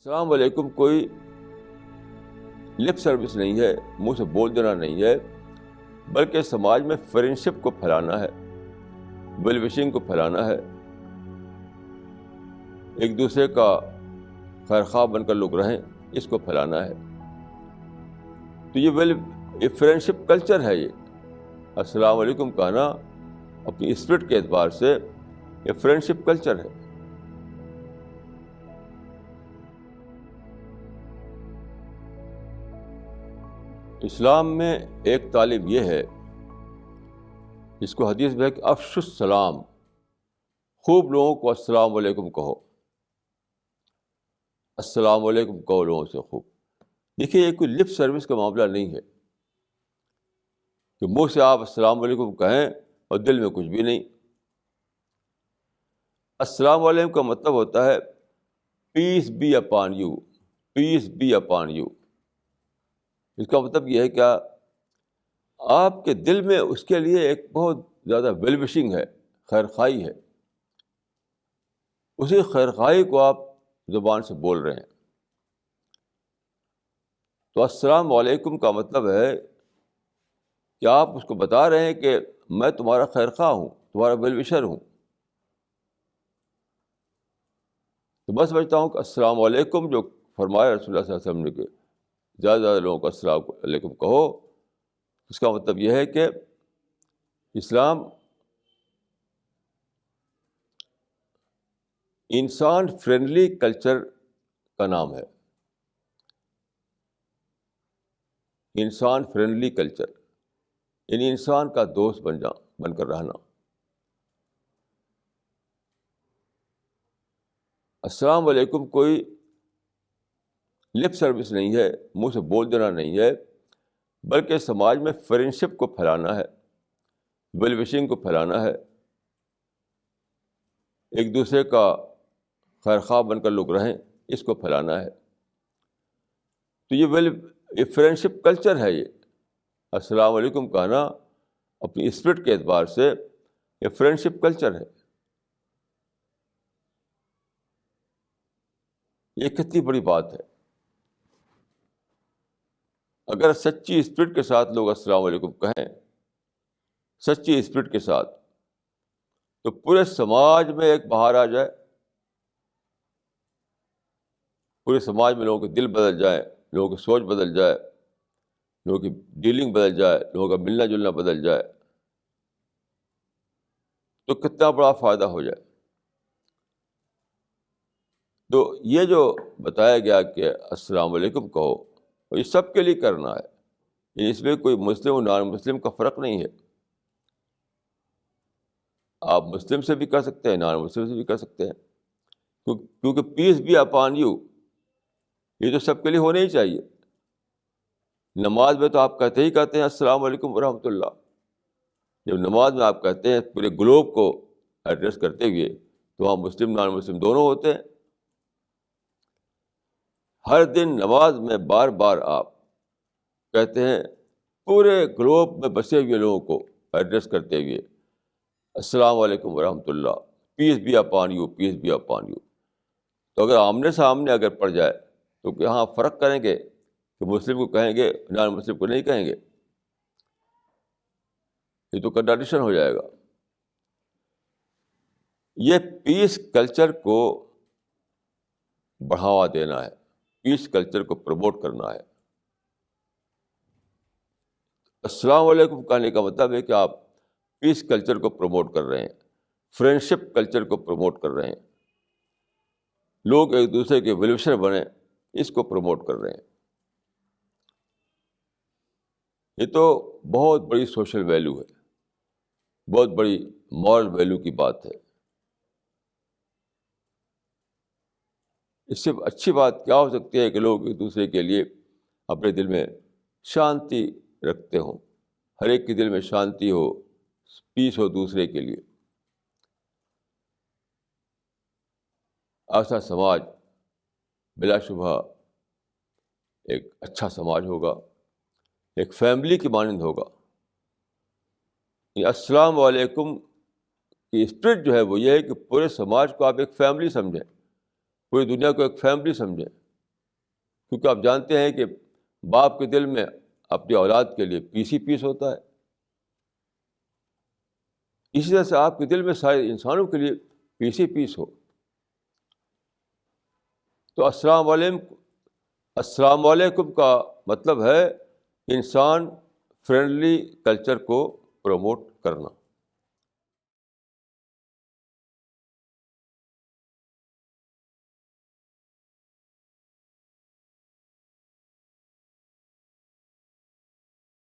السلام علیکم کوئی لپ سروس نہیں ہے، منہ سے بول دینا نہیں ہے، بلکہ سماج میں فرینڈشپ کو پھیلانا ہے، ویل وشنگ کو پھیلانا ہے، ایک دوسرے کا خیر خواہ بن کر لوگ رہیں، اس کو پھیلانا ہے۔ تو یہ فرینڈشپ کلچر ہے۔ یہ السلام علیکم کہنا اپنی اسپرٹ کے اعتبار سے یہ فرینڈشپ کلچر ہے۔ اسلام میں ایک تعلیم یہ ہے جس کو حدیث میں ہے کہ افشوا السلام، خوب لوگوں کو السلام علیکم کہو، السلام علیکم کہو لوگوں سے خوب۔ دیکھیے یہ کوئی لپ سروس کا معاملہ نہیں ہے کہ منہ سے آپ السلام علیکم کہیں اور دل میں کچھ بھی نہیں۔ السلام علیکم کا مطلب ہوتا ہے peace be upon you, peace be upon you. اس کا مطلب یہ ہے کہ آپ کے دل میں اس کے لیے ایک بہت زیادہ ویل وشنگ ہے، خیر خواہی ہے، اسی خیر خواہی کو آپ زبان سے بول رہے ہیں۔ تو السلام علیکم کا مطلب ہے کہ آپ اس کو بتا رہے ہیں کہ میں تمہارا خیر خواہ ہوں، تمہارا ویل وشر ہوں۔ تو میں سمجھتا ہوں کہ السلام علیکم جو فرمایا رسول اللہ صلی اللہ علیہ وسلم نے کہ زیادہ زیادہ لوگوں کو السلام علیکم کہو، اس کا مطلب یہ ہے کہ اسلام انسان فرینڈلی کلچر کا نام ہے۔ انسان فرینڈلی کلچر یعنی انسان کا دوست بن کر رہنا۔ السلام علیکم کوئی لپ سروس نہیں ہے، منہ سے بول دینا نہیں ہے، بلکہ سماج میں فرینڈشپ کو پھیلانا ہے، ویل وشنگ کو پھیلانا ہے، ایک دوسرے کا خیر خواہ بن کر لوگ رہیں، اس کو پھیلانا ہے۔ تو یہ فرینڈشپ کلچر ہے۔ یہ السلام علیکم کہنا اپنی اسپرٹ کے اعتبار سے یہ فرینڈشپ کلچر ہے۔ یہ کتنی بڑی بات ہے۔ اگر سچی اسپرٹ کے ساتھ لوگ السلام علیکم کہیں، سچی اسپرٹ کے ساتھ، تو پورے سماج میں ایک بہار آ جائے، پورے سماج میں لوگوں کے دل بدل جائے، لوگوں کی سوچ بدل جائے، لوگوں کی ڈیلنگ بدل جائے، لوگوں کا ملنا جلنا بدل جائے، تو کتنا بڑا فائدہ ہو جائے۔ تو یہ جو بتایا گیا کہ السلام علیکم کہو، اور یہ سب کے لیے کرنا ہے، اس میں کوئی مسلم اور نان مسلم کا فرق نہیں ہے۔ آپ مسلم سے بھی کر سکتے ہیں، نان مسلم سے بھی کر سکتے ہیں، کیونکہ پیس بی اپان یو یہ تو سب کے لیے ہونا ہی چاہیے۔ نماز میں تو آپ کہتے ہیں السلام علیکم ورحمۃ اللہ۔ جب نماز میں آپ کہتے ہیں پورے گلوب کو ایڈریس کرتے ہوئے، تو وہاں مسلم نان مسلم دونوں ہوتے ہیں۔ ہر دن نماز میں بار بار آپ کہتے ہیں پورے گلوب میں بسے ہوئے لوگوں کو ایڈریس کرتے ہوئے السلام علیکم ورحمۃ اللہ، peace be upon you, peace be upon you. تو اگر آمنے سامنے اگر پڑ جائے تو یہاں فرق کریں گے کہ مسلم کو کہیں گے، نان مسلم کو نہیں کہیں گے، یہ تو کنٹراڈکشن ہو جائے گا۔ یہ پیس کلچر کو بڑھاوا دینا ہے، پیس کلچر کو پروموٹ کرنا ہے۔ السلام علیکم کہنے کا مطلب ہے کہ آپ پیس کلچر کو پروموٹ کر رہے ہیں، فرینڈشپ کلچر کو پروموٹ کر رہے ہیں، لوگ ایک دوسرے کے ویل وشر بنیں، اس کو پروموٹ کر رہے ہیں۔ یہ تو بہت بڑی سوشل ویلیو ہے، بہت بڑی مورل ویلیو کی بات ہے۔ اس سے اچھی بات کیا ہو سکتی ہے کہ لوگ ایک دوسرے کے لیے اپنے دل میں شانتی رکھتے ہوں، ہر ایک کے دل میں شانتی ہو، پیس ہو دوسرے کے لیے۔ ایسا سماج بلا شبہ ایک اچھا سماج ہوگا، ایک فیملی کی مانند ہوگا۔ یہ السلام علیکم کی اسپرٹ جو ہے وہ یہ ہے کہ پورے سماج کو آپ ایک فیملی سمجھیں، پوری دنیا کو ایک فیملی سمجھیں۔ کیونکہ آپ جانتے ہیں کہ باپ کے دل میں اپنی اولاد کے لیے پیس ہی پیس ہوتا ہے. اسی طرح سے آپ کے دل میں سارے انسانوں کے لیے پیس ہی پیس ہو. تو السلام علیکم کا مطلب ہے انسان فرینڈلی کلچر کو پروموٹ کرنا.